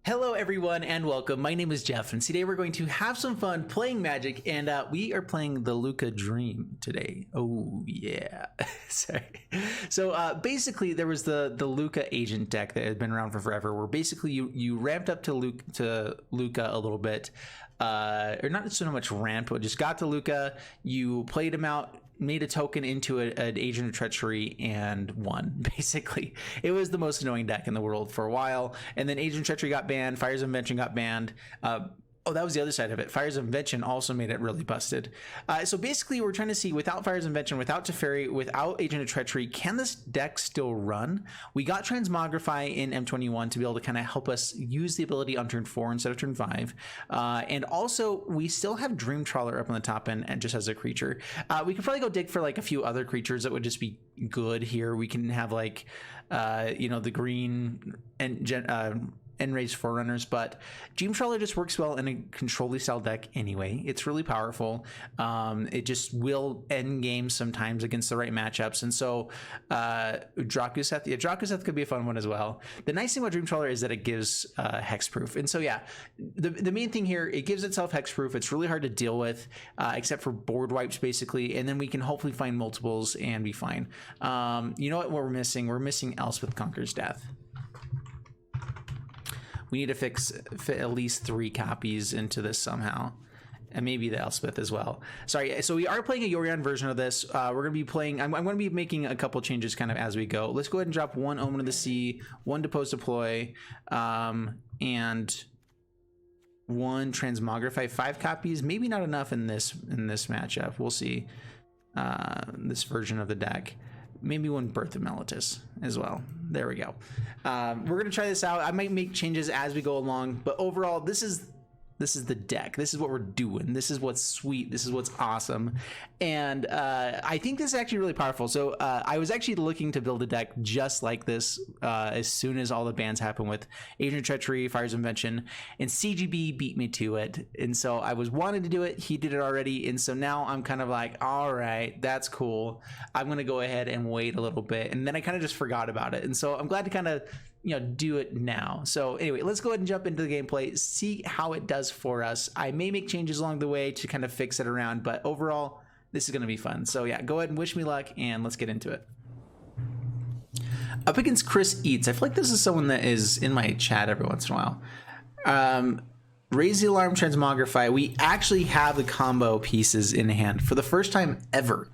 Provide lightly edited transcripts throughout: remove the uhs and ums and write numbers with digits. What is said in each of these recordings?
Hello everyone and welcome. My name is Jeff and today we're going to have some fun playing Magic and we are playing the Luca Dream today. Oh yeah. Sorry. So basically there was the Luca agent deck that had been around for forever where basically you ramped up to Luca a little bit. Or not so much ramped, but just got to Luca, you played him out, made a token into an Agent of Treachery and won. Basically, it was the most annoying deck in the world for a while, and then Agent of Treachery got banned, Fires of Invention got banned. Oh, that was the other side of it. Fires of Invention also made it really busted. So basically, we're trying to see, without Fires of Invention, without Teferi, without Agent of Treachery, can this deck still run? We got Transmogrify in M21 to be able to kind of help us use the ability on turn 4 instead of turn 5. And also, we still have DREAMTRAWLER up on the top end and just as a creature. We could probably go dig for like a few other creatures that would just be good here. We can have like, the green and End-Raised Forerunners, but DREAMTRAWLER just works well in a control-y style deck anyway. It's really powerful. It just will end games sometimes against the right matchups, and so Drakuseth, Drakuseth could be a fun one as well. The nice thing about DREAMTRAWLER is that it gives hexproof, and so yeah, the main thing here, it gives itself hexproof. It's really hard to deal with, except for board wipes basically, and then we can hopefully find multiples and be fine. You know what we're missing? We're missing Elspeth Conquers Death. We need to fit at least 3 copies into this somehow. And maybe the Elspeth as well. Sorry, so we are playing a Yorion version of this. We're going to be playing, I'm going to be making a couple changes kind of as we go. Let's go ahead and drop 1 Omen of the Sea, 1 Depose Deploy, and 1 Transmogrify, 5 copies. Maybe not enough in this matchup. We'll see. This version of the deck. Maybe 1 Birth of Meletis as well. There we go. We're gonna try this out. I might make changes as we go along, but overall, this is the deck. This is what we're doing. This is what's sweet. This is what's awesome. And I think this is actually really powerful. So I was actually looking to build a deck just like this as soon as all the bans happened with Agent of Treachery, Fires of Invention, and CGB beat me to it. And so I was wanting to do it. He did it already. And so now I'm kind of like, all right, that's cool. I'm going to go ahead and wait a little bit. And then I kind of just forgot about it. And so I'm glad to kind of do it now. So anyway, let's go ahead and jump into the gameplay, see how it does for us. I may make changes along the way to kind of fix it around, but overall, this is going to be fun. So yeah, go ahead and wish me luck and let's get into it. Up against Chris Eats. I feel like this is someone that is in my chat every once in a while. Raise the Alarm, Transmogrify. We actually have the combo pieces in hand for the first time ever.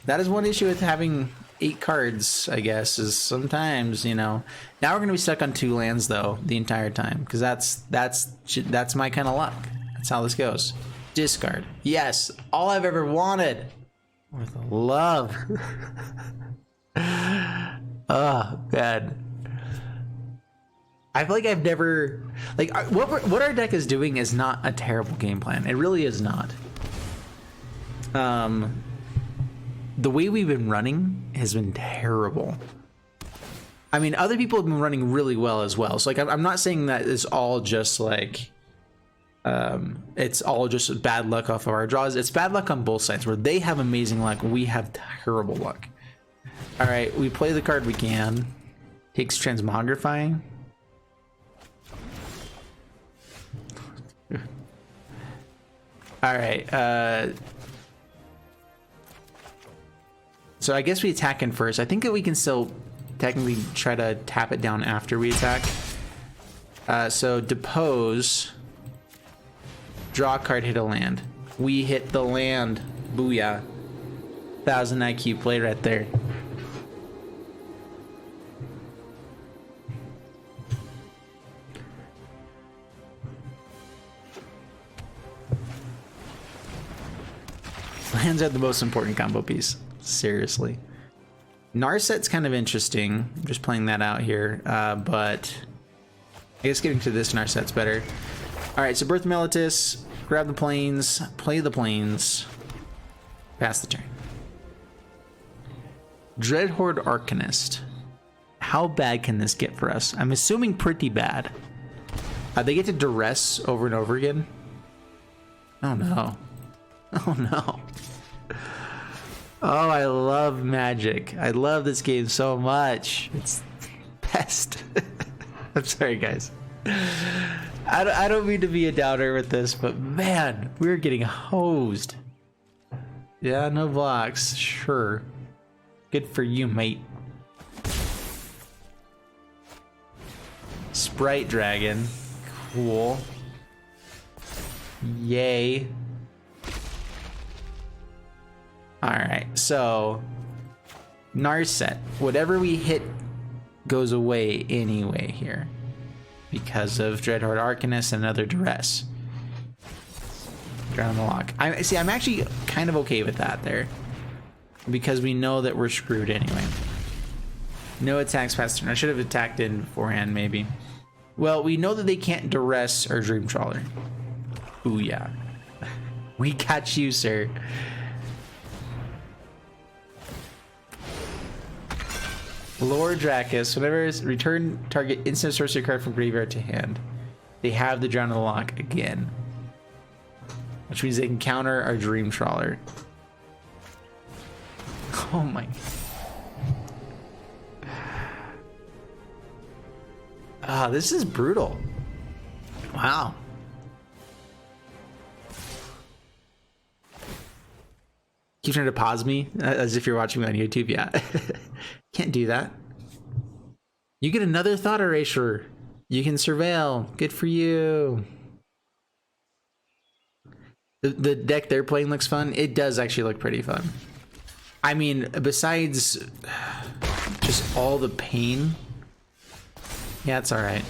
That is one issue with having 8 cards, I guess, is sometimes, now we're gonna be stuck on 2 lands though the entire time, because that's my kind of luck. That's how this goes. Discard. Yes, all I've ever wanted. With love. Oh man, I feel like I've never, like, what our deck is doing is not a terrible game plan. It really is not. The way we've been running has been terrible. I mean, other people have been running really well as well. So like, I'm not saying that it's all just like, it's all just bad luck off of our draws. It's bad luck on both sides. Where they have amazing luck, we have terrible luck. All right, we play the card we can. Takes Transmogrifying. All right, so I guess we attack in first. I think that we can still technically try to tap it down after we attack. So Depose, draw a card, hit a land. We hit the land. Booyah. 1000 IQ play right there. Lands are the most important combo piece. Seriously. Narset's kind of interesting. I'm just playing that out here. But I guess getting to this Narset's better. Alright, so Birth Meletis, grab the planes, play the planes, pass the turn. Dreadhorde Arcanist. How bad can this get for us? I'm assuming pretty bad. They get to duress over and over again. Oh no. Oh no. Oh, I love Magic. I love this game so much. It's best. I'm sorry, guys. I don't mean to be a downer with this, but man, we're getting hosed. Yeah, no blocks. Sure. Good for you, mate. Sprite dragon. Cool. Yay. Alright, so Narset. Whatever we hit goes away anyway here. Because of Dreadhorde Arcanist and another Duress. Drown the Lock. I'm actually kind of okay with that there. Because we know that we're screwed anyway. No attacks past turn. I should have attacked in beforehand, maybe. Well, we know that they can't Duress our Dreamtrawler. Ooh, yeah. We got you, sir. Lord Dracus, whenever it's return target instant sorcery card from graveyard to hand, they have the Drown of the Lock again. Which means they can counter our Dreamtrawler. Oh my. Ah, this is brutal. Wow. Keep trying to pause me as if you're watching me on YouTube. Yeah. Can't do that. You get another Thought Erasure. You can surveil. Good for you. The deck they're playing looks fun. It does actually look pretty fun. I mean, besides just all the pain. Yeah, it's alright.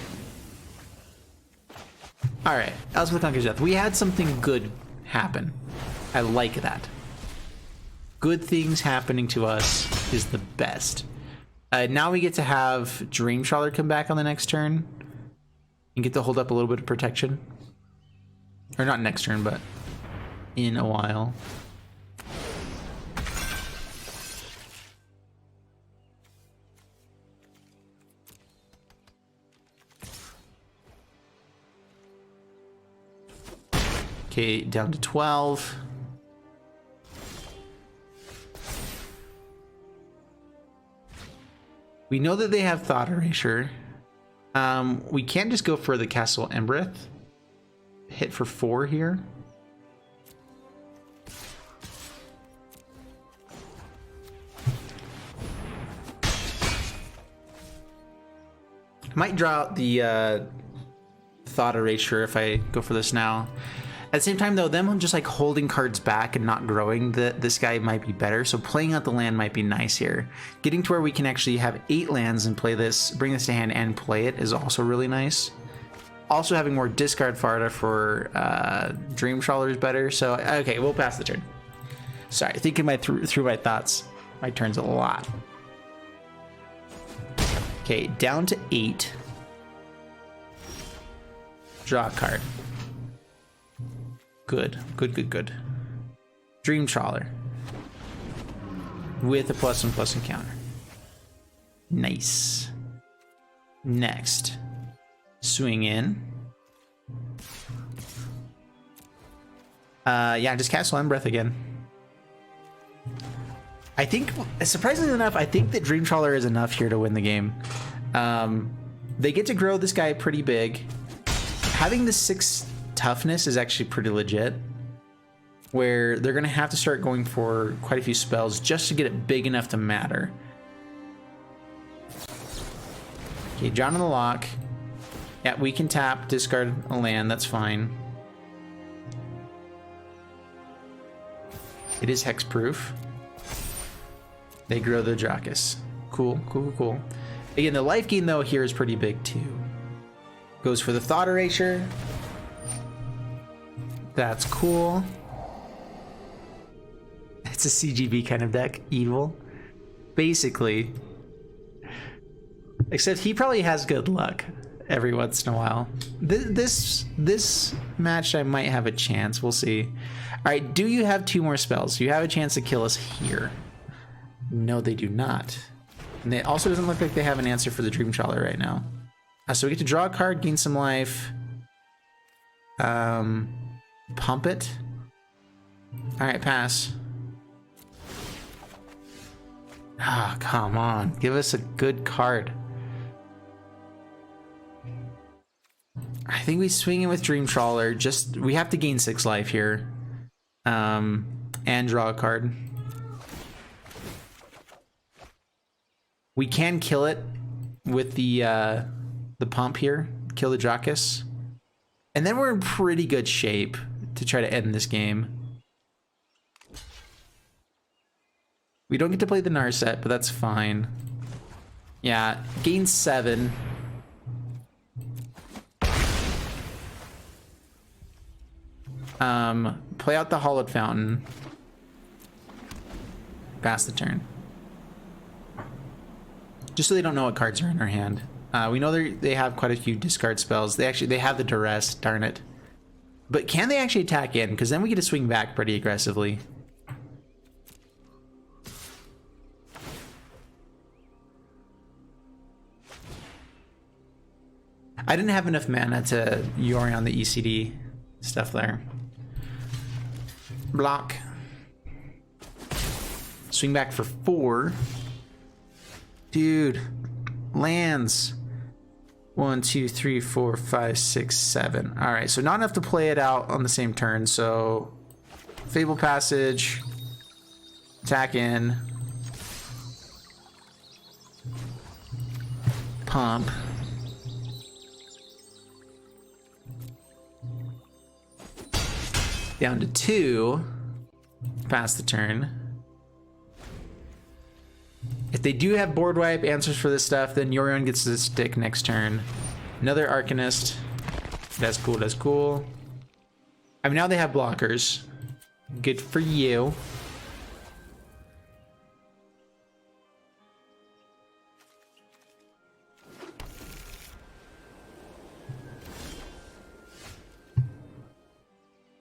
Alright, Elspeth Conquers Death. We had something good happen. I like that. Good things happening to us is the best. Now we get to have Dreamtrawler come back on the next turn and get to hold up a little bit of protection. Or not next turn, but in a while. Okay, down to 12. We know that they have Thought Erasure. We can't just go for the Castle Embereth. Hit for 4 here. I might draw out the Thought Erasure if I go for this now. At the same time, though, them just like holding cards back and not growing, this guy might be better. So playing out the land might be nice here. Getting to where we can actually have 8 lands and play this, bring this to hand and play it is also really nice. Also having more discard Farda for Dreamtrawler is better. So, okay, we'll pass the turn. Sorry, thinking through my thoughts. My turn's a lot. Okay, down to 8. Draw a card. Good. Dreamtrawler. With a +1/+1 counter. Nice. Next. Swing in. Yeah, just Castle Embereth again. I think, surprisingly enough, I think that Dreamtrawler is enough here to win the game. They get to grow this guy pretty big. Having the 6 toughness is actually pretty legit, where they're gonna have to start going for quite a few spells just to get it big enough to matter. Okay, Drown in the Lock. Yeah, we can tap, discard a land, that's fine. It is hexproof. They grow the Dracus. Cool. Again, the life gain though here is pretty big too. Goes for the Thought Erasure. That's cool. It's a CGB kind of deck. Evil. Basically. Except he probably has good luck every once in a while. This match I might have a chance. We'll see. Alright, do you have 2 more spells? You have a chance to kill us here. No, they do not. And it also doesn't look like they have an answer for the Dreamtrawler right now. So we get to draw a card, gain some life. Pump it. Alright, pass. Ah, come on. Give us a good card. think we swing in with DREAMTRAWLER. Just we have to gain 6 life here, and draw a card. We can kill it with the pump here. Kill the Jockus, and then we're in pretty good shape to try to end this game. We don't get to play the Narset, but that's fine. Yeah, gain 7. Play out the Hollowed Fountain. Pass the turn. Just so they don't know what cards are in our hand. We know they have quite a few discard spells. They have the Duress, darn it. But can they actually attack in? Because then we get to swing back pretty aggressively. I didn't have enough mana to Yori on the ECD stuff there. Block. Swing back for 4. Dude. Lands. 1, 2, 3, 4, 5, 6, 7. Alright, so not enough to play it out on the same turn, so Fable Passage. Attack in. Pump. Down to 2. Pass the turn. If they do have board wipe answers for this stuff, then Yorion gets to stick next turn. Another Arcanist. That's cool, that's cool. I mean, now they have blockers. Good for you.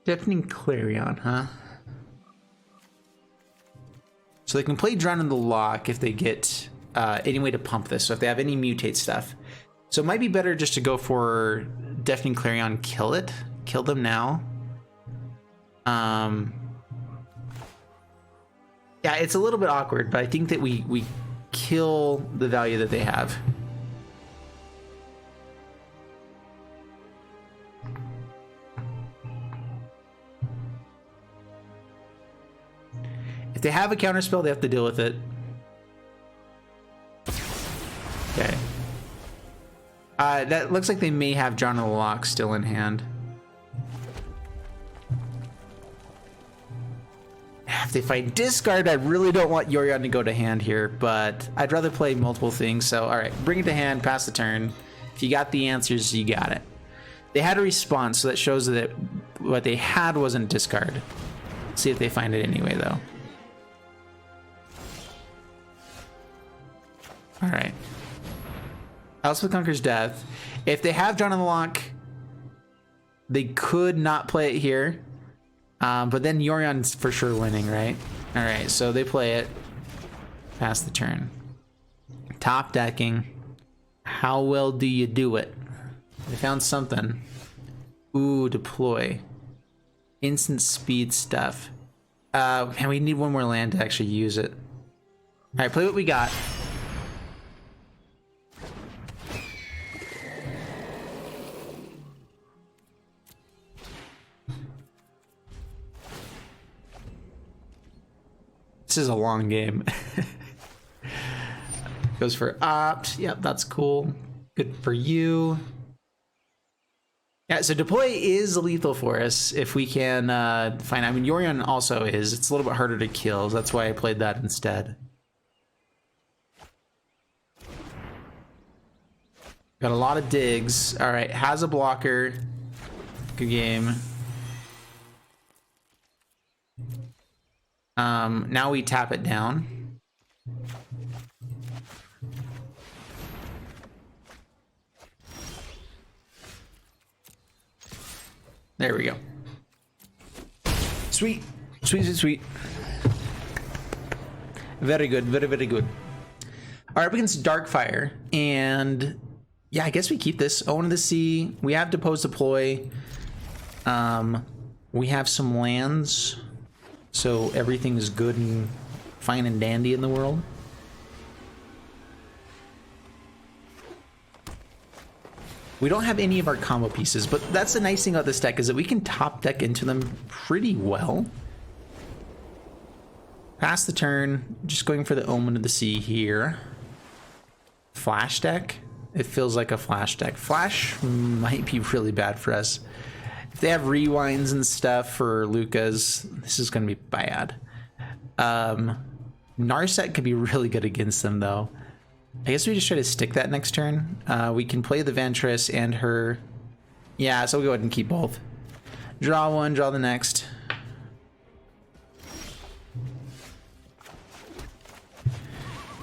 Deafening Clarion, huh? So they can play Drown in the Lock if they get any way to pump this. So if they have any mutate stuff. So it might be better just to go for Deafening Clarion, kill it. Kill them now. Yeah, it's a little bit awkward, but I think that we kill the value that they have. If they have a counterspell, they have to deal with it. Okay. That looks like they may have John of the Lock still in hand. If they find discard, I really don't want Yorion to go to hand here, but I'd rather play multiple things. So, all right, bring it to hand, pass the turn. If you got the answers, you got it. They had a response, so that shows that what they had wasn't discard. Let's see if they find it anyway, though. All right. Elspeth Conquers Death. If they have John of the Lock, they could not play it here. But then Yorion's for sure winning, right? All right, so they play it. Pass the turn. Top decking. How well do you do it? They found something. Ooh, deploy. Instant speed stuff. Man, we need one more land to actually use it. All right, play what we got. This is a long game. Goes for opt. Yep, that's cool. Good for you. Yeah, so deploy is lethal for us if we can find. I mean, Yorion also is. It's a little bit harder to kill. So that's why I played that instead. Got a lot of digs. All right, has a blocker. Good game. Now we tap it down. There we go. Sweet, sweet, sweet, sweet. Very good, very, very good. All right, up against Darkfire, and yeah, I guess we keep this. Own of the Sea. We have Depose Deploy. We have some lands. So everything is good and fine and dandy in the world. We don't have any of our combo pieces, but that's the nice thing about this deck is that we can top deck into them pretty well. Pass the turn, just going for the Omen of the Sea here. Flash deck? It feels like a flash deck. Flash might be really bad for us. If they have rewinds and stuff for Luca's, this is going to be bad. Narset could be really good against them though. I guess we just try to stick that next turn. We can play the Ventress and her. Yeah, so we'll go ahead and keep both. Draw one, draw the next.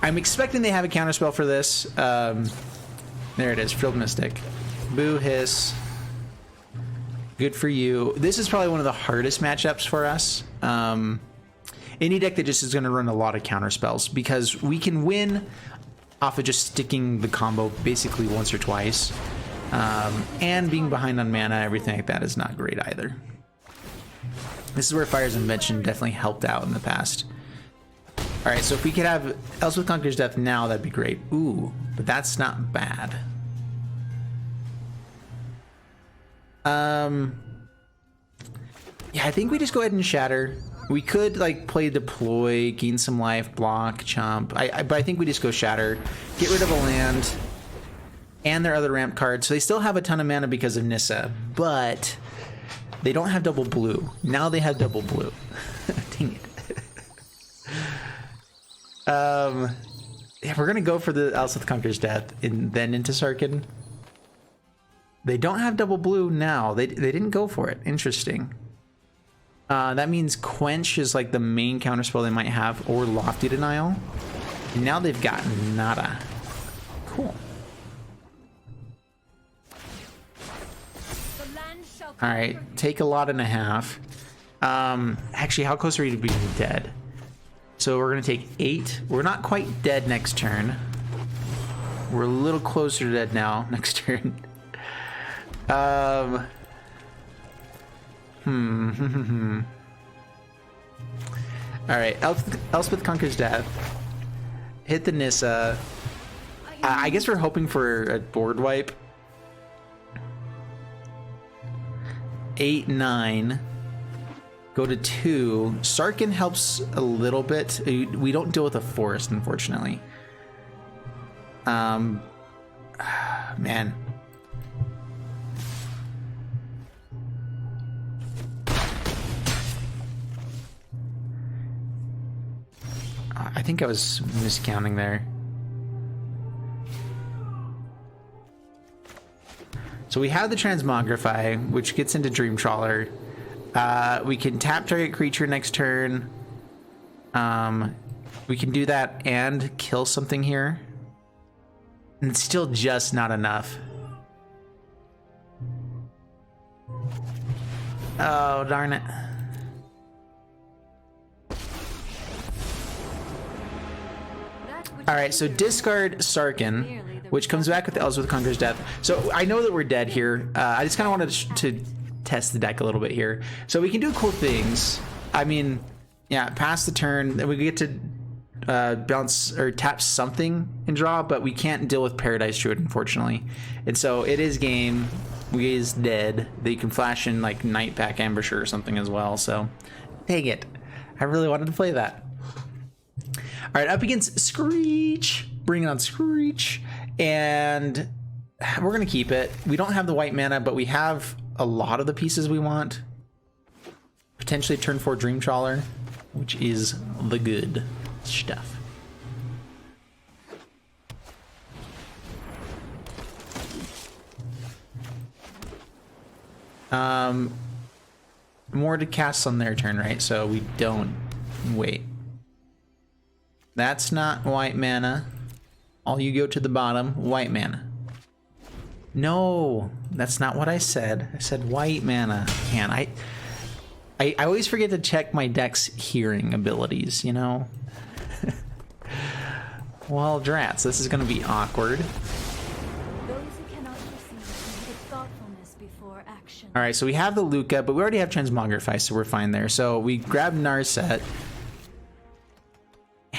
I'm expecting they have a counterspell for this. There it is, Frilled Mystic. Boo, Hiss. Good for you. This is probably one of the hardest matchups for us. Any deck that just is going to run a lot of counterspells because we can win off of just sticking the combo basically once or twice. And being behind on mana, everything like that is not great either. This is where Fire's Invention definitely helped out in the past. Alright, so if we could have Elspeth Conquers Death now, that'd be great. Ooh, but that's not bad. Yeah, I think we just go ahead and Shatter. We could like play Deploy, gain some life, block, chomp. But I think we just go Shatter, get rid of a land, and their other ramp cards. So they still have a ton of mana because of Nissa, but they don't have double blue. Now they have double blue. Dang it. Yeah, we're gonna go for the Elspeth Conquers Death and then into Sarkin. They don't have double blue now. They didn't go for it. Interesting. That means Quench is like the main counterspell they might have, or Lofty Denial. And now they've got nada. Cool. Alright, take a lot and a half. Actually, how close are you to being dead? So we're gonna take 8. We're not quite dead next turn. We're a little closer to dead now next turn. Alright, Elspeth Conquers Death. Hit the Nissa. I guess we're hoping for a board wipe. 8, 9. Go to 2. Sarkin helps a little bit. We don't deal with a forest, unfortunately. Man. I think I was miscounting there. So we have the Transmogrify, which gets into Dreamtrawler. We can tap target creature next turn. We can do that and kill something here. And it's still just not enough. Oh, darn it. Alright, so discard Sarkin, which comes back with Elspeth Conquers Death. So I know that we're dead here. I just kind of wanted to test the deck a little bit here. So we can do cool things. I mean, yeah, pass the turn, then we get to bounce or tap something and draw, but we can't deal with Paradise Druid, unfortunately. And so it is game. We is dead. They can flash in like Nightpack Ambusher or something as well. So dang it. I really wanted to play that. All right, up against Screech. Bringing on Screech. And we're going to keep it. We don't have the white mana, but we have a lot of the pieces we want. Potentially turn 4 Dreamtrawler, which is the good stuff. More to cast on their turn, right? So we don't wait. That's not white mana. All you go to the bottom, white mana. No, that's not what I said. I said white mana. Man, I always forget to check my deck's hearing abilities, you know? Well, drats, this is gonna be awkward. Alright, so we have the Luca, but we already have Transmogrify, so we're fine there. So we grab Narset.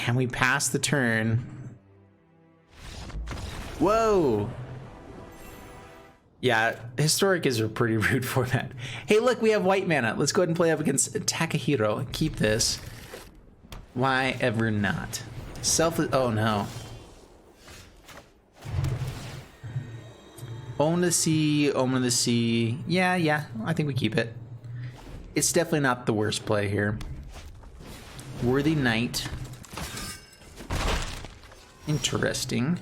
And we pass the turn. Whoa! Yeah, historic is a pretty rude format. Hey, look, we have white mana. Let's go ahead and play up against Takahiro. Keep this. Why ever not? Oh no. Omen of the Sea. Yeah, I think we keep it. It's definitely not the worst play here. Worthy Knight. Interesting.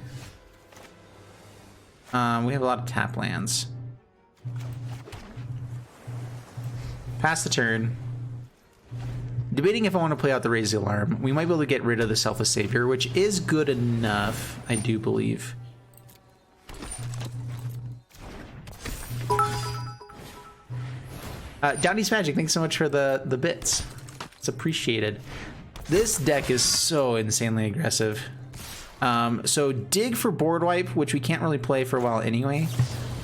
We have a lot of tap lands. Pass the turn. Debating if I want to play out the Raise the Alarm. We might be able to get rid of the Selfless Savior, which is good enough, I do believe. Downey's Magic, thanks so much for the bits. It's appreciated. This deck is so insanely aggressive. So dig for board wipe, which we can't really play for a while anyway,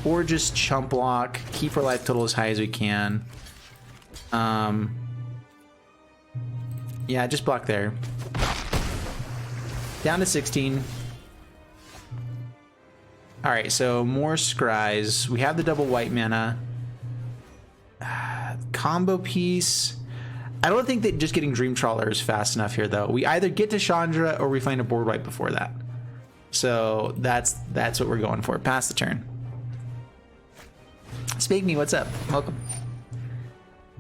or just chump block, keep our life total as high as we can. Yeah, just block there. Down to 16. All right, so more scries. We have the double white mana. Combo piece. I don't think that just getting DREAMTRAWLER is fast enough here, though. We either get to Chandra or we find a board wipe before that. So that's what we're going for. Pass the turn. Speak me, what's up? Welcome.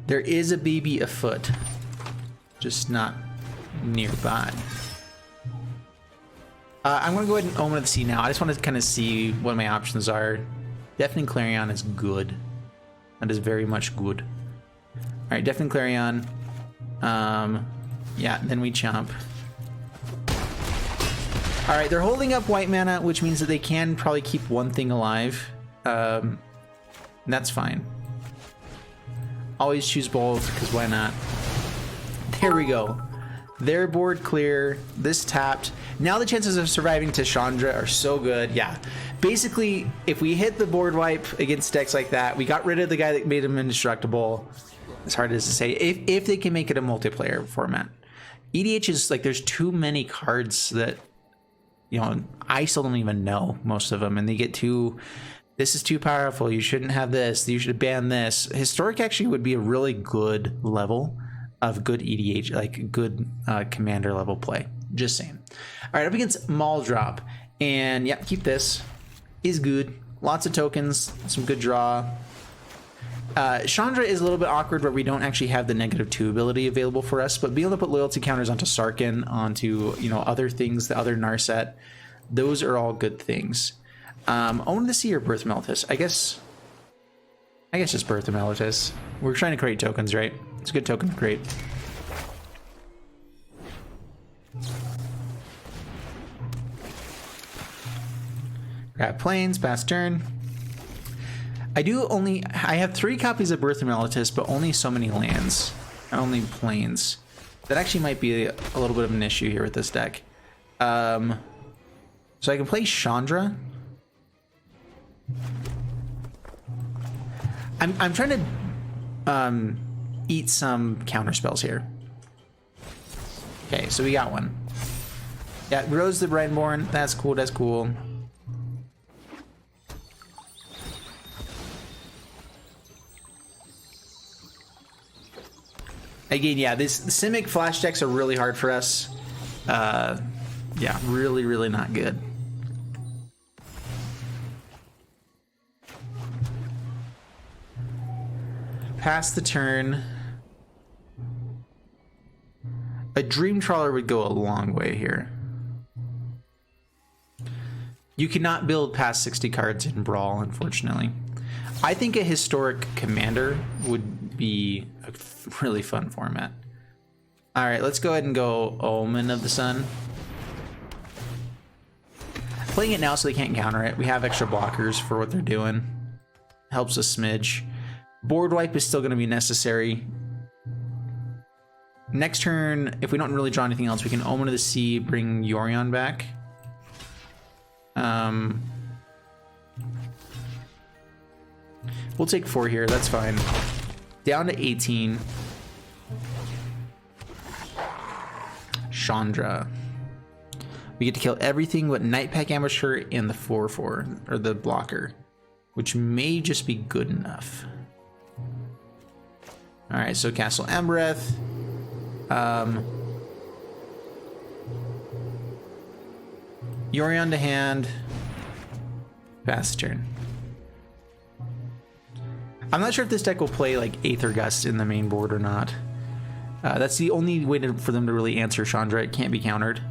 There is a baby afoot, just not nearby. I'm going to go ahead and Omen of the Sea now. I just want to kind of see what my options are. Deafening Clarion is good. That is very much good. All right, Deafening Clarion. Yeah, then we chomp. All right, they're holding up white mana, which means that they can probably keep one thing alive. That's fine. Always choose both, because why not? There we go. Their board clear, this tapped. Now the chances of surviving to Chandra are so good. Yeah, basically, if we hit the board wipe against decks like that, we got rid of the guy that made him indestructible. As hard as to say, if they can make it a multiplayer format. EDH is like, there's too many cards that, you know, I still don't even know most of them, and they get too, this is too powerful, you shouldn't have this, you should ban this. Historic actually would be a really good level of good EDH, like good commander level play. Just saying. All right, up against Maul Drop, and yeah, keep this. Is good. Lots of tokens, some good draw. Chandra is a little bit awkward where we don't actually have the -2 ability available for us, but being able to put loyalty counters onto Sarkhan, onto, you know, other things, the other Narset, those are all good things. Own the Sea or Birth Meltis? I guess just Birth Meltis. We're trying to create tokens, right? It's a good token to create. Grab planes, pass turn. I have 3 copies of Birth Meltis, but only so many lands. Only planes. That actually might be a little bit of an issue here with this deck. So I can play Chandra. I'm trying to eat some counter spells here. Okay, so we got one. Yeah, Rose the Brightborn. That's cool. That's cool. Again, yeah, these Simic flash decks are really hard for us. Yeah, really, really not good. Pass the turn. A DREAMTRAWLER would go a long way here. You cannot build past 60 cards in Brawl, unfortunately. I think a Historic Commander would be a really fun format. All right, let's go ahead and go Omen of the Sun. Playing it now so they can't counter it. We have extra blockers for what they're doing. Helps a smidge. Board wipe is still going to be necessary. Next turn, if we don't really draw anything else, we can Omen of the Sea, bring Yorion back. We'll take 4 here, that's fine. Down to 18. Chandra. We get to kill everything but Nightpack Ambusher and the 4/4, or the blocker, which may just be good enough. All right, so Castle Embereth. Yorion to hand. Pass turn. I'm not sure if this deck will play like Aether Gust in the main board or not. That's the only way for them to really answer Chandra. It can't be countered.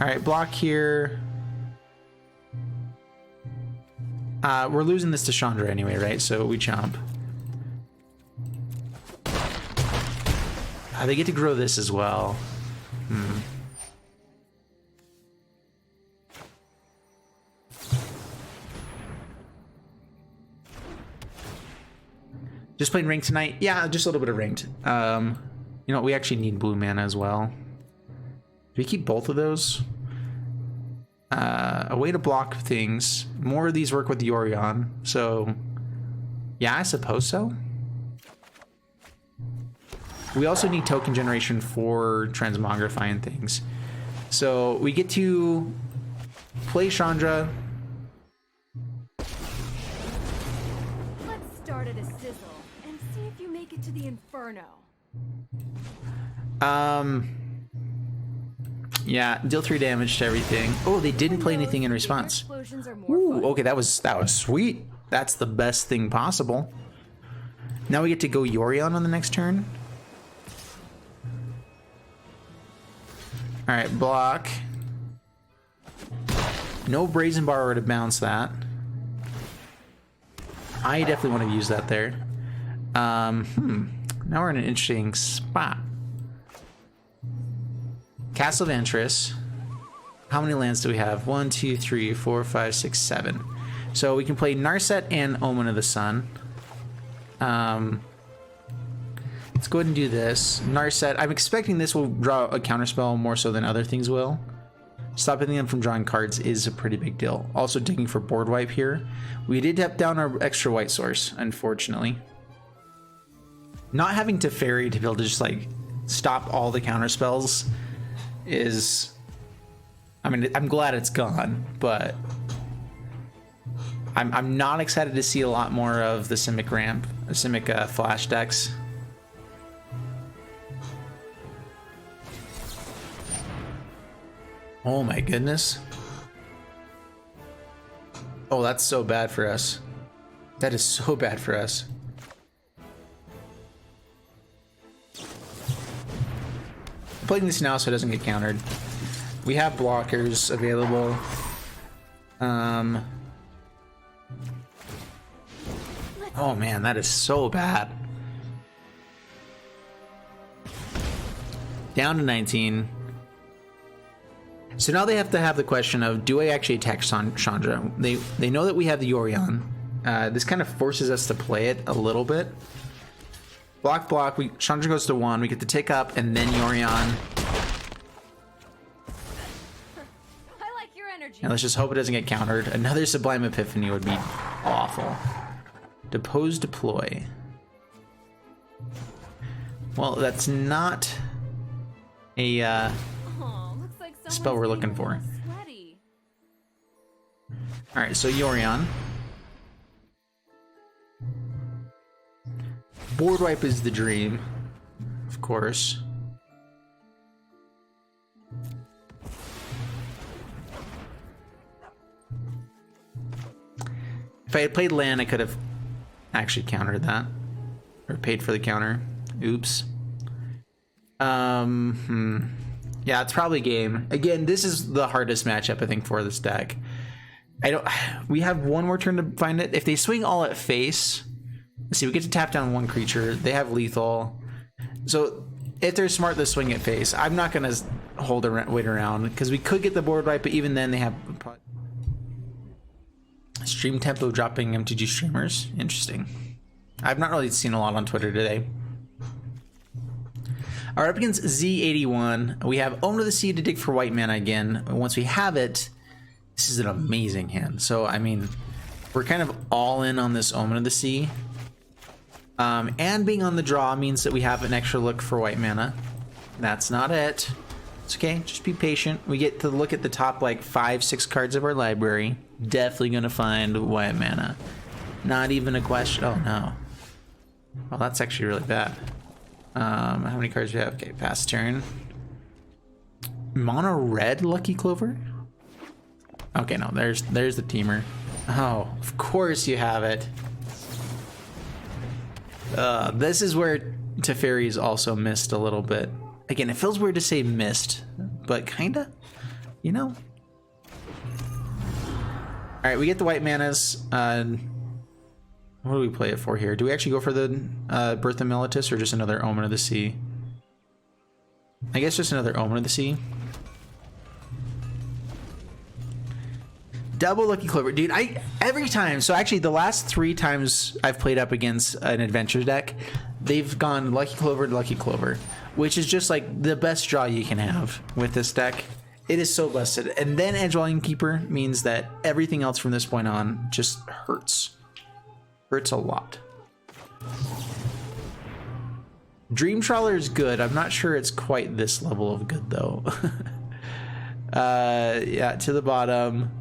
All right, block here. We're losing this to Chandra anyway, right? So we chomp. They get to grow this as well. Just playing ranked tonight? Yeah, just a little bit of ranked. You know, we actually need blue mana as well. Do we keep both of those? A way to block things. More of these work with Yorion, so yeah, I suppose so. We also need token generation for transmogrifying things. So we get to play Chandra. Let's start at a sizzle and see if you make it to the inferno. Yeah, deal 3 damage to everything. Oh, they didn't play anything in response. Ooh, okay, that was sweet. That's the best thing possible. Now we get to go Yorion on the next turn. All right, block. No Brazen Borrower to bounce that. I definitely want to use that there. Now we're in an interesting spot. Castle of Ventress. How many lands do we have? 1, 2, 3, 4, 5, 6, 7. So we can play Narset and Omen of the Sun. Let's go ahead and do this. Narset. I'm expecting this will draw a counterspell more so than other things will. Stopping them from drawing cards is a pretty big deal. Also digging for board wipe here. We did tap down our extra white source, unfortunately. Not having to fairy to be able to just like stop all the counterspells is, I mean, I'm glad it's gone, but I'm not excited to see a lot more of the Simic ramp, Simic flash decks. Oh my goodness. Oh, that's so bad for us. That is so bad for us. I'm playing this now so it doesn't get countered. We have blockers available. Oh man, that is so bad. Down to 19. So now they have to have the question of, do I actually attack Chandra? They know that we have the Yorion. This kind of forces us to play it a little bit. Block, Chandra goes to 1, we get to take up, and then Yorion. I like your energy. And let's just hope it doesn't get countered. Another Sublime Epiphany would be awful. Depose, deploy. Well, that's not a spell we're looking for. Alright, so Yorion. Board wipe is the dream, of course. If I had played land, I could have actually countered that. Or paid for the counter. Oops. Yeah, it's probably game. Again, this is the hardest matchup, I think, for this deck. We have one more turn to find it. If they swing all at face, let's see, we get to tap down one creature. They have lethal. So if they're smart, they swing at face. I'm not going to wait around because we could get the board right, but even then they have stream tempo dropping MTG streamers. Interesting. I've not really seen a lot on Twitter today. All right, up against Z81, we have Omen of the Sea to dig for white mana again. Once we have it, this is an amazing hand. So, I mean, we're kind of all in on this Omen of the Sea. And being on the draw means that we have an extra look for white mana. That's not it. It's okay. Just be patient. We get to look at the top like 5-6 cards of our library. Definitely gonna find white mana. Not even a question. Oh no. Well, that's actually really bad. How many cards do we have? Okay, pass turn. Mono red Lucky Clover? Okay, no, there's the teamer. Oh, of course you have it. This is where Teferi's also missed a little bit. Again, it feels weird to say missed, but kinda, you know? Alright, we get the white manas. What do we play it for here? Do we actually go for the Birth of Militus or just another Omen of the Sea? I guess just another Omen of the Sea. Double Lucky Clover. Dude, every time, so actually the last 3 times I've played up against an adventure deck, they've gone Lucky Clover, which is just like the best draw you can have with this deck. It is so busted. And then Edgewalling Keeper means that everything else from this point on just hurts. Hurts a lot. DREAMTRAWLER is good. I'm not sure it's quite this level of good though. Yeah, to the bottom.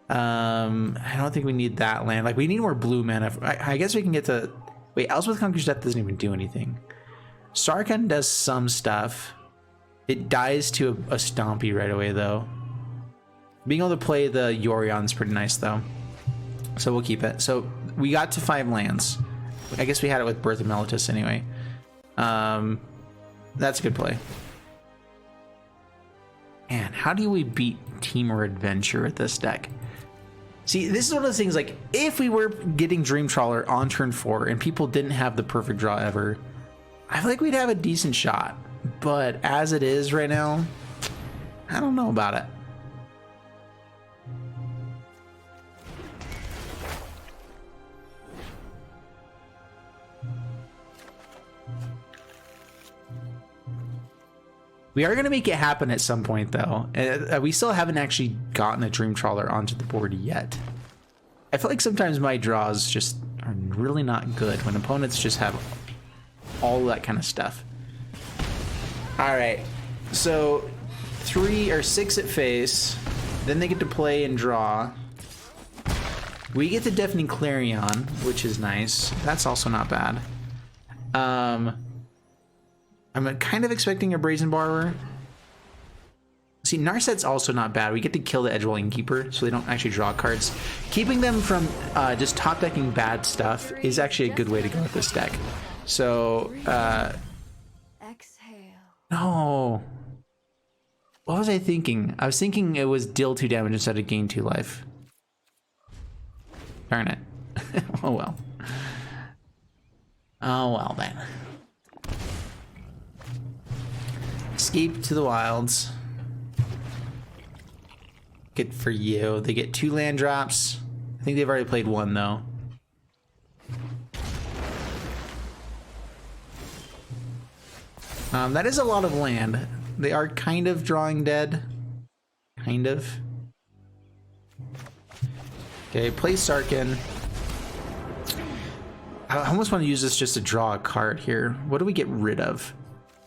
I don't think we need that land. Like, we need more blue mana. I guess we can get to... Wait, Elspeth Conquers Death doesn't even do anything. Sarkhan does some stuff. It dies to a Stompy right away, though. Being able to play the Yorion's pretty nice, though. So we'll keep it. So we got to 5 lands. I guess we had it with Birth of Militus anyway. That's a good play. Man, how do we beat Team or Adventure with this deck? See, this is one of those things, like, if we were getting DREAMTRAWLER on turn 4 and people didn't have the perfect draw ever, I feel like we'd have a decent shot. But as it is right now, I don't know about it. We are going to make it happen at some point, though. We still haven't actually gotten a DREAMTRAWLER onto the board yet. I feel like sometimes my draws just are really not good when opponents just have all that kind of stuff. All right, so 3 or 6 at face. Then they get to play and draw. We get the Deafening Clarion, which is nice. That's also not bad. I'm kind of expecting a Brazen Borrower. See, Narset's also not bad. We get to kill the Edgewalling Keeper, so they don't actually draw cards. Keeping them from just top decking bad stuff is actually a good way to go with this deck. So, no. What was I thinking? I was thinking it was deal 2 damage instead of gain 2 life. Darn it. Oh well. Oh well then. Escape to the Wilds. Good for you. They get 2 land drops. I think they've already played 1 though. That is a lot of land. They are kind of drawing dead. Kind of. Okay, play Sarkhan. I almost want to use this just to draw a card here. What do we get rid of?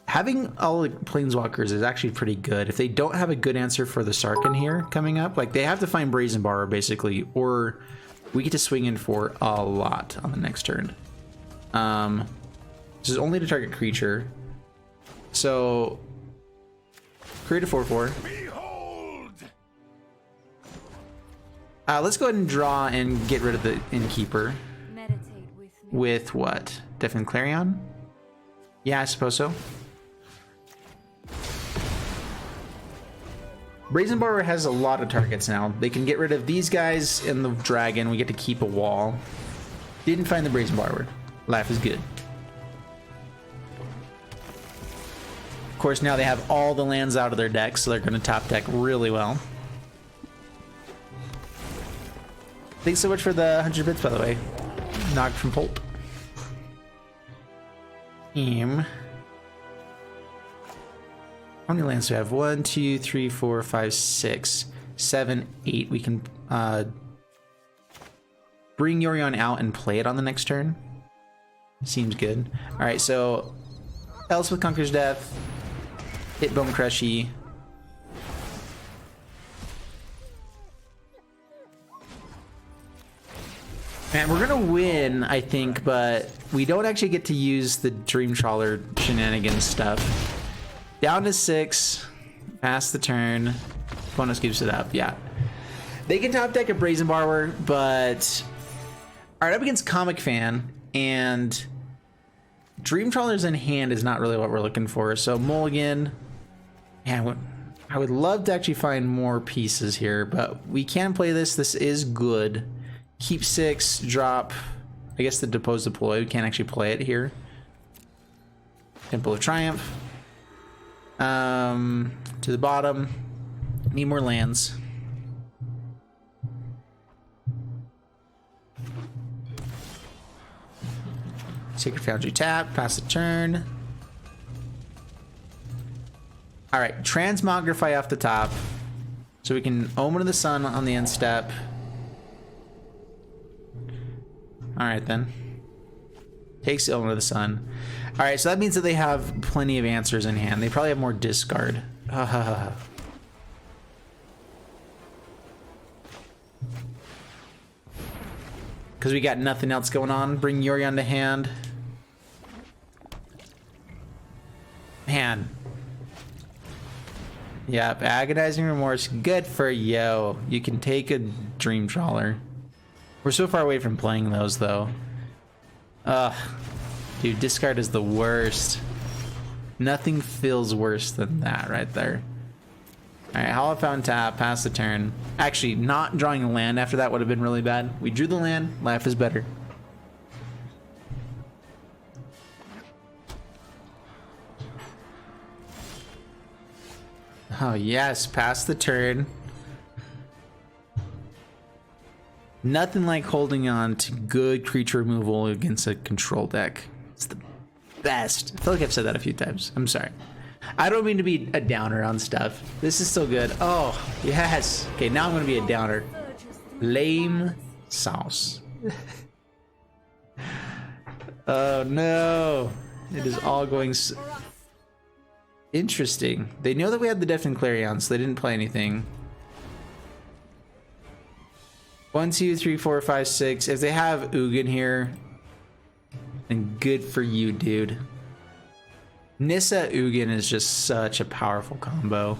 Having all the Planeswalkers is actually pretty good. If they don't have a good answer for the Sarkhan here coming up, like they have to find Brazen Borrower basically, or we get to swing in for a lot on the next turn. This is only to target creature. So create a 4/4. Let's go ahead and draw and get rid of the Innkeeper. With what? Deafening Clarion? Yeah, I suppose so. Brazen Borrower has a lot of targets now. They can get rid of these guys and the dragon. We get to keep a wall. Didn't find the Brazen Borrower. Life is good. Of course, now they have all the lands out of their deck, so they're going to top deck really well. Thanks so much for the 100 bits, by the way. Knocked from Pulp. How many lands do we have? 1, 2, 3, 4, 5, 6, 7, 8. We can bring Yorion out and play it on the next turn. Seems good. All right, so Elspeth Conquers Death. Hit Bone Crushy. Man, we're gonna win, I think, but we don't actually get to use the Dreamtrawler shenanigans stuff. Down to 6. Pass the turn. Bonus keeps it up, yeah. They can top deck a Brazen Borrower, but... Alright, up against Comic Fan, and... Dreamtrawlers in hand is not really what we're looking for, so mulligan. Man, I would love to actually find more pieces here, but we can play this. This is good. Keep 6, drop, I guess the Depose Deploy. We can't actually play it here. Temple of Triumph. To the bottom. Need more lands. Sacred Foundry tap, pass the turn. All right, Transmogrify off the top. So we can Omen of the Sun on the end step. All right, then. Takes the Omen of the Sun. All right, so that means that they have plenty of answers in hand. They probably have more discard. Because we got nothing else going on. Bring Yorion to hand. Man. Yep, Agonizing Remorse. Good for you. You can take a Dreamtrawler. We're so far away from playing those, though. Ugh. Dude, discard is the worst. Nothing feels worse than that right there. Alright, Hollow Fountain tap, pass the turn. Actually, not drawing a land after that would have been really bad. We drew the land, life is better. Oh yes, pass the turn. Nothing like holding on to good creature removal against a control deck. It's the best. I feel like I've said that a few times. I'm sorry. I don't mean to be a downer on stuff. This is still good. Oh, yes. Okay, now I'm going to be a downer. Lame sauce. Oh, no. It is all going... Interesting. They know that we had the Deafening Clarion, so they didn't play anything. 1, 2, 3, 4, 5, 6. If they have Ugin here, then good for you, dude. Nissa Ugin is just such a powerful combo.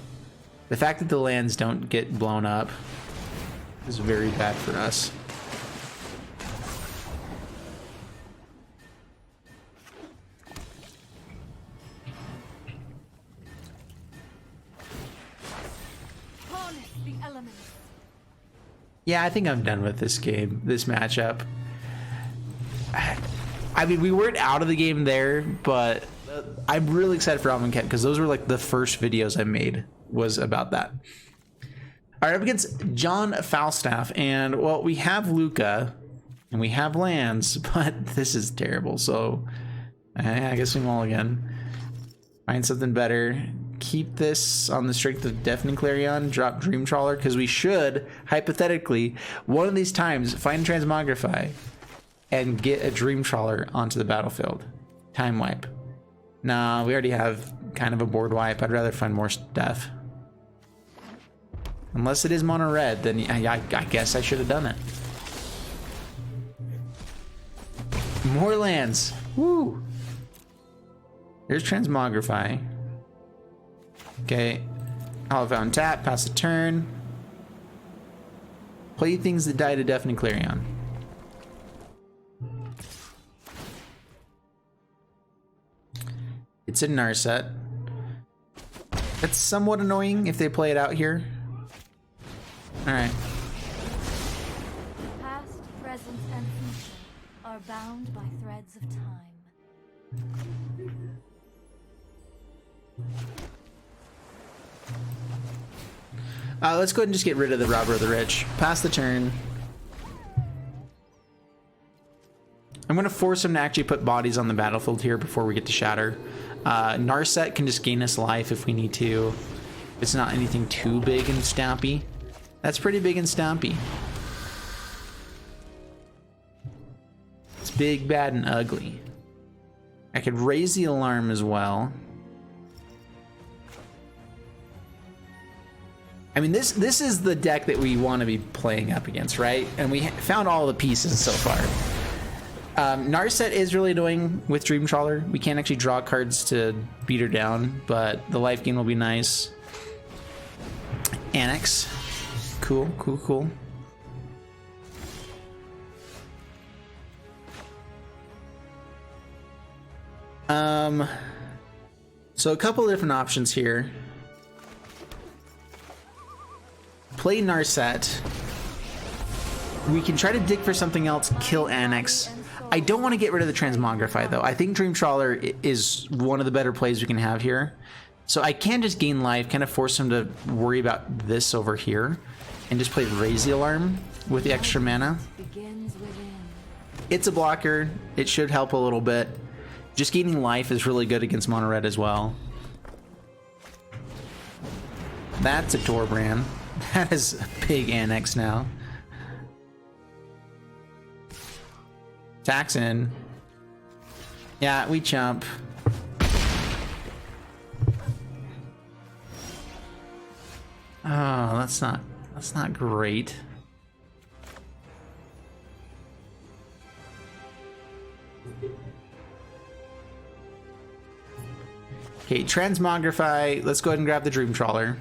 The fact that the lands don't get blown up is very bad for us. Yeah, I think I'm done with this game, this matchup. I mean, we weren't out of the game there, but I'm really excited for Alvin Kent because those were like the first videos I made was about that. All right, up against John Falstaff, and well, we have Luca and we have lands, but this is terrible. So I guess we mulligan. Find something better. Keep this on the strength of Deafening Clarion, drop Dreamtrawler, because we should, hypothetically, one of these times find Transmogrify and get a Dreamtrawler onto the battlefield. Time wipe. Nah, we already have kind of a board wipe. I'd rather find more stuff. Unless it is mono red, then I guess I should have done it. More lands. Woo! Here's Transmogrify. Okay, Hollow Fountain tap, pass the turn. Play things that die to Deafening Clarion. It's a Narset. That's somewhat annoying if they play it out here. Alright. Past, present, and future are bound by threads of time. Let's go ahead and just get rid of the Robber of the Rich. Pass the turn. I'm going to force him to actually put bodies on the battlefield here before we get to Shatter. Narset can just gain us life if we need to. It's not anything too big and stampy. That's pretty big and stampy. It's big, bad, and ugly. I could raise the alarm as well. I mean, this is the deck that we want to be playing up against, right? And we found all the pieces so far. Narset is really annoying with DREAMTRAWLER. We can't actually draw cards to beat her down, but the life gain will be nice. Annex. Cool, cool, cool. So a couple of different options here. Play Narset. We can try to dig for something else, kill Annex. I don't want to get rid of the Transmogrify though. I think DREAMTRAWLER is one of the better plays we can have here. So I can just gain life, kind of force him to worry about this over here, and just play Raise the Alarm with the extra mana. It's a blocker. It should help a little bit. Just gaining life is really good against mono red as well. That's a Torbrand. That is a big Annex now. Taxon. Yeah, we chump. Oh, that's not great. Okay, Transmogrify. Let's go ahead and grab the DREAMTRAWLER.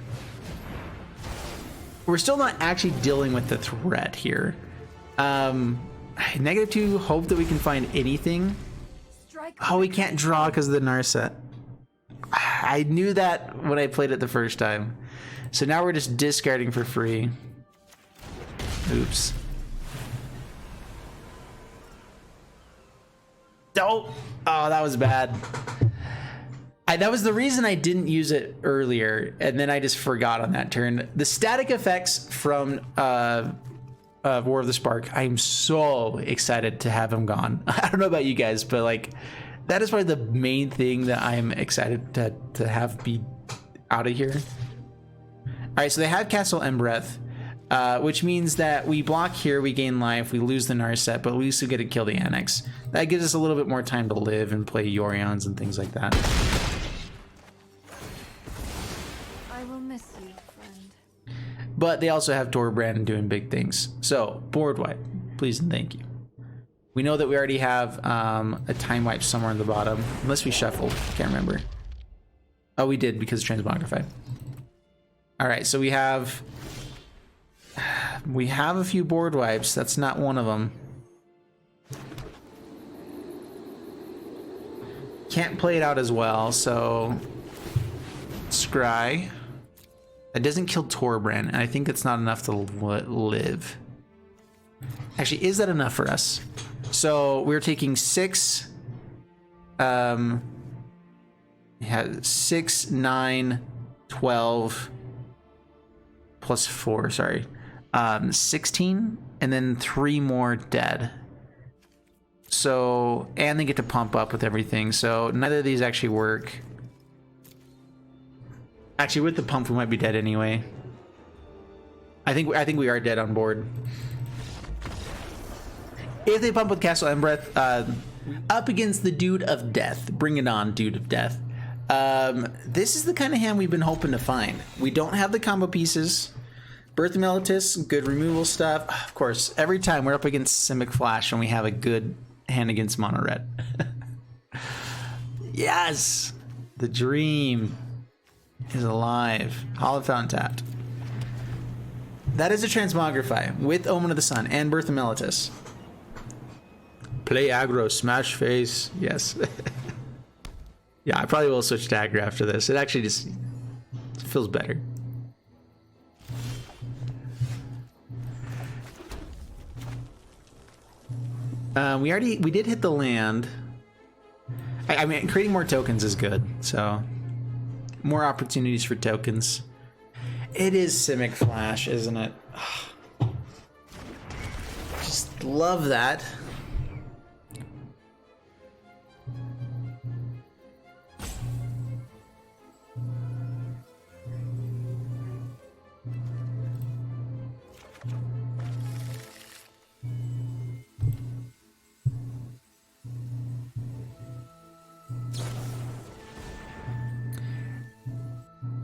We're still not actually dealing with the threat here. -2, hope that we can find anything. Oh, we can't draw because of the Narset. I knew that when I played it the first time. So now we're just discarding for free. Oops. Oh, that was bad. That was the reason I didn't use it earlier, and then I just forgot on that turn. The static effects from War of the Spark, I'm so excited to have him gone. I don't know about you guys, but like that is probably the main thing that I'm excited to have be out of here. All right, so they have Castle Embereth, which means that we block here, we gain life, we lose the Narset, but we still get to kill the Annex. That gives us a little bit more time to live and play Yorions and things like that. I will miss you, friend. But they also have Torbrand doing big things. So, board wipe, please and thank you. We know that we already have a time wipe somewhere in the bottom, unless we shuffled, can't remember. Oh, we did because Transmogrify. All right, so we have a few board wipes. That's not one of them. Can't play it out as well, so Scry. That doesn't kill Torbrand, and I think it's not enough to live. Actually, is that enough for us? So we're taking 6. Yeah, 6, 9, 12 plus 4. Sorry, 16, and then 3 more dead. So, and they get to pump up with everything. So neither of these actually work. Actually, with the pump, we might be dead anyway. I think we are dead on board. If they pump with Castle Embereth, up against the Dude of Death. Bring it on, Dude of Death. This is the kind of hand we've been hoping to find. We don't have the combo pieces. Birth of Meletis, good removal stuff. Of course, every time we're up against Simic Flash and we have a good hand against mono red. Yes! The dream is alive. Hollow Fountain tapped. That is a Transmogrify with Omen of the Sun and Birth of Meletis. Play aggro, smash face. Yes. Yeah, I probably will switch to aggro after this. It actually just feels better. We did hit the land. I mean, creating more tokens is good, so more opportunities for tokens. It is Simic Flash, isn't it? Just love that.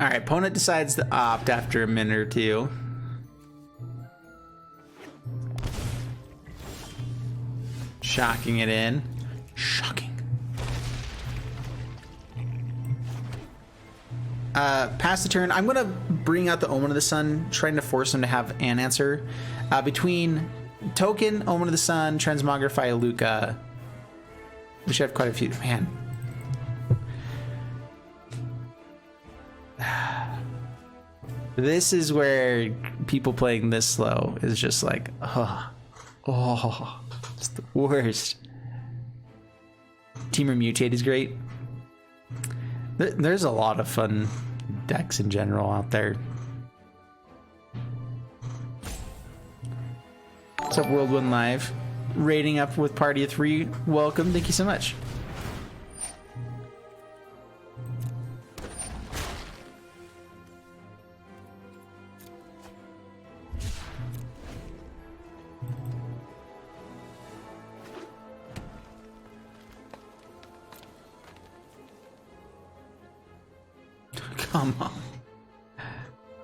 All right, opponent decides to opt after a minute or two. Shocking it in. Shocking. Pass the turn. I'm gonna bring out the Omen of the Sun, trying to force him to have an answer. Between Token, Omen of the Sun, Transmogrify, Luca. We should have quite a few. Man. This is where people playing this slow is just like, oh, it's the worst. Teamer Mutate is great. There's a lot of fun decks in general out there. What's up, World One Live? Rating up with Party of 3. Welcome. Thank you so much. Come on.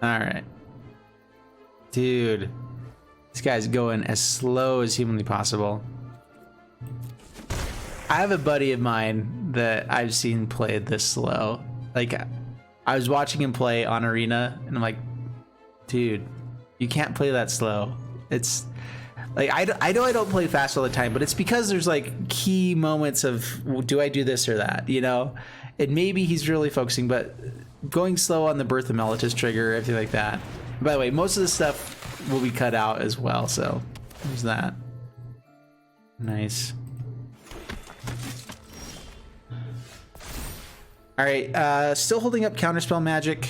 All right. Dude. This guy's going as slow as humanly possible. I have a buddy of mine that I've seen play this slow. Like, I was watching him play on Arena, and I'm like, dude, you can't play that slow. It's like, I know I don't play fast all the time, but it's because there's like key moments of, do I do this or that, you know? And maybe he's really focusing, but going slow on the Birth of Meletis trigger, everything like that. By the way, most of the stuff will be cut out as well, so there's that. Nice. All right, still holding up Counterspell Magic.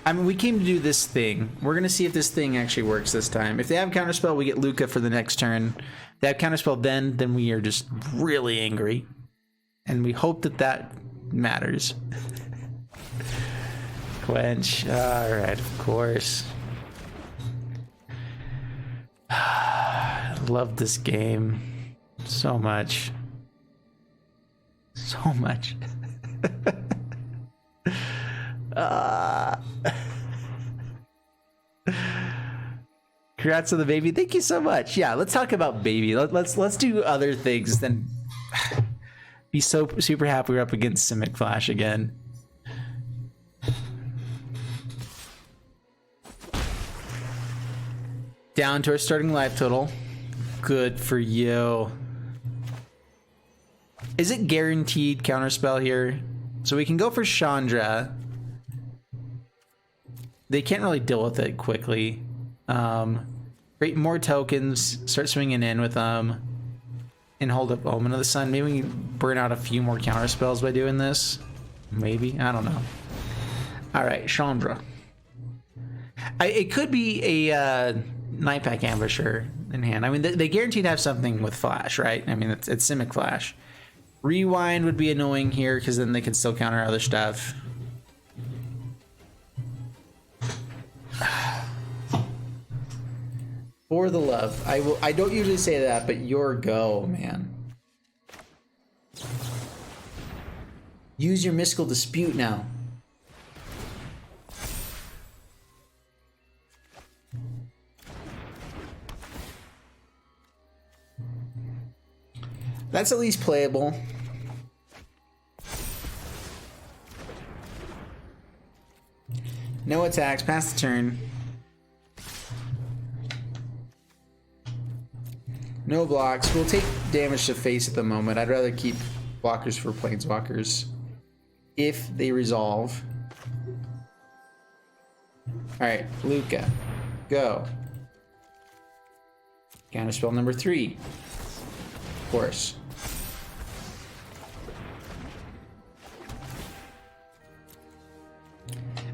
I mean, we came to do this thing. We're gonna see if this thing actually works this time. If they have Counterspell, we get Luca for the next turn. If they have Counterspell then we are just really angry. And we hope that that matters. Quench. Alright, of course. Love this game so much. So much. Congrats on the baby. Thank you so much. Yeah, let's talk about baby. Let's do other things than be so super happy we're up against Simic Flash again. Down to our starting life total. Good for you. Is it guaranteed Counterspell here? So we can go for Chandra. They can't really deal with it quickly. Create more tokens, start swinging in with them, and hold up Omen of the Sun. Maybe we can burn out a few more counter spells by doing this. Maybe, I don't know. All right, Chandra. It could be a Night Pack Ambusher in hand. I mean, they guaranteed to have something with Flash, right? I mean, it's Simic Flash. Rewind would be annoying here because then they can still counter other stuff. For the love. I don't usually say that, but your go, man. Use your mystical dispute now. That's at least playable. No attacks, pass the turn. No blocks. We'll take damage to face at the moment. I'd rather keep blockers for planeswalkers if they resolve. Alright, Luca. Go. Counterspell number 3. Of course.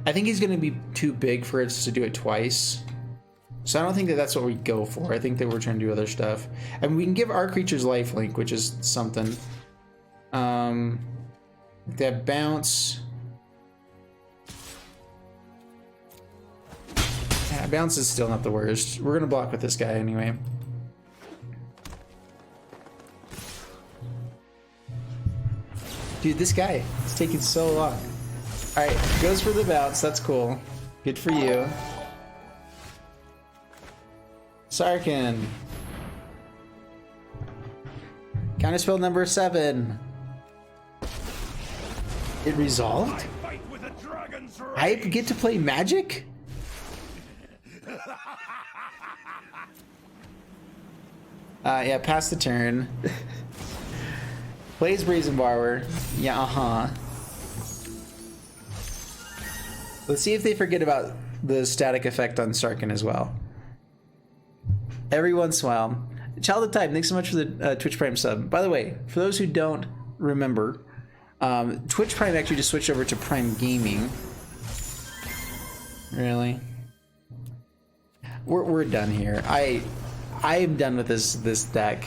I think he's going to be too big for us to do it twice. So I don't think that that's what we go for. I think that we're trying to do other stuff. I mean, we can give our creatures lifelink, which is something. They have bounce. Yeah, bounce is still not the worst. We're going to block with this guy anyway. Dude, this guy is taking so long. All right, goes for the bounce. That's cool. Good for you. Sarkin. Counterspell number 7. It resolved? I get to play magic? Yeah, pass the turn. Plays Brazenborrower. Yeah, uh-huh. Let's see if they forget about the static effect on Sarkin as well. Every once in a while. Child of Type, thanks so much for the Twitch Prime sub. By the way, for those who don't remember, Twitch Prime actually just switched over to Prime Gaming. Really? We're done here. I am done with this deck.